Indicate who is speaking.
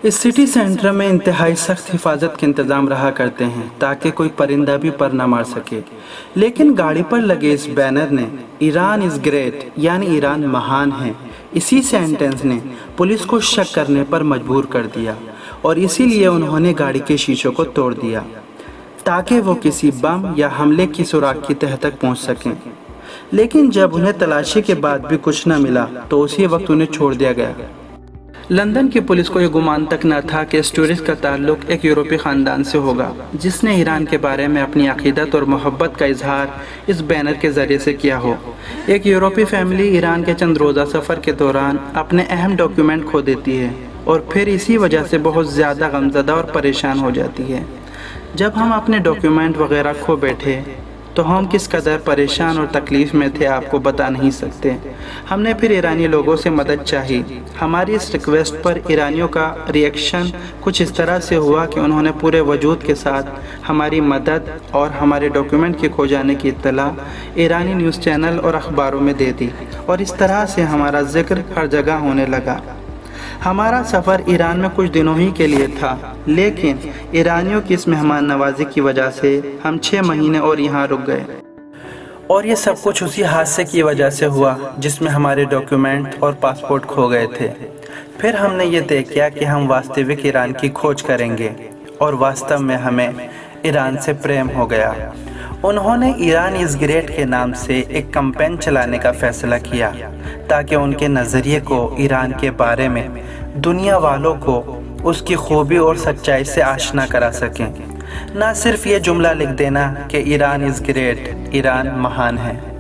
Speaker 1: इस city centre में इंतहाई सख्त हिफाजत के इंतज़ाम रहा करते हैं ताकि कोई परिंदा भी पर ना मार सके। लेकिन गाड़ी पर लगे इस बैनर ने ईरान इज़ ग्रेट यानी ईरान महान है, इसी सेंटेंस ने पुलिस को शक करने पर मजबूर कर दिया और इसीलिए उन्होंने गाड़ी के शीशों को तोड़ दिया ताकि वो किसी बम या हमले की सुराग की तह तक पहुंच सकें। लेकिन जब उन्हें तलाशी के बाद भी कुछ न मिला तो उसी वक्त उन्हें छोड़ दिया गया। लंदन की पुलिस को यह गुमान तक न था कि इस टूरिस्ट का ताल्लुक एक यूरोपीय ख़ानदान से होगा जिसने ईरान के बारे में अपनी अक़ीदत और मोहब्बत का इजहार इस बैनर के ज़रिए से किया हो। एक यूरोपीय फैमिली ईरान के चंद रोज़ा सफ़र के दौरान अपने अहम डॉक्यूमेंट खो देती है और फिर इसी वजह से बहुत ज़्यादा गमज़दा और परेशान हो जाती है। जब हम अपने डॉक्यूमेंट वगैरह खो बैठे तो हम किस कदर परेशान और तकलीफ़ में थे आपको बता नहीं सकते। हमने फिर ईरानी लोगों से मदद चाही। हमारी इस रिक्वेस्ट पर ईरानियों का रिएक्शन कुछ इस तरह से हुआ कि उन्होंने पूरे वजूद के साथ हमारी मदद और हमारे डॉक्यूमेंट के खो जाने की इत्तला ईरानी न्यूज़ चैनल और अखबारों में दे दी और इस तरह से हमारा जिक्र हर जगह होने लगा। हमारा सफ़र ईरान में कुछ दिनों ही के लिए था, लेकिन ईरानियों की इस मेहमान नवाजी की वजह से हम 6 महीने और यहाँ रुक गए और ये सब कुछ उसी हादसे की वजह से हुआ जिसमें हमारे डॉक्यूमेंट और पासपोर्ट खो गए थे। फिर हमने ये तय किया कि हम वास्तविक ईरान की खोज करेंगे और वास्तव में हमें ईरान से प्रेम हो गया। उन्होंने ईरान इज़ ग्रेट के नाम से एक कैंपेन चलाने का फ़ैसला किया ताकि उनके नज़रिए को ईरान के बारे में दुनिया वालों को उसकी खूबी और सच्चाई से आशना करा सकें। ना सिर्फ ये जुमला लिख देना कि ईरान इज़ ग्रेट, ईरान महान है।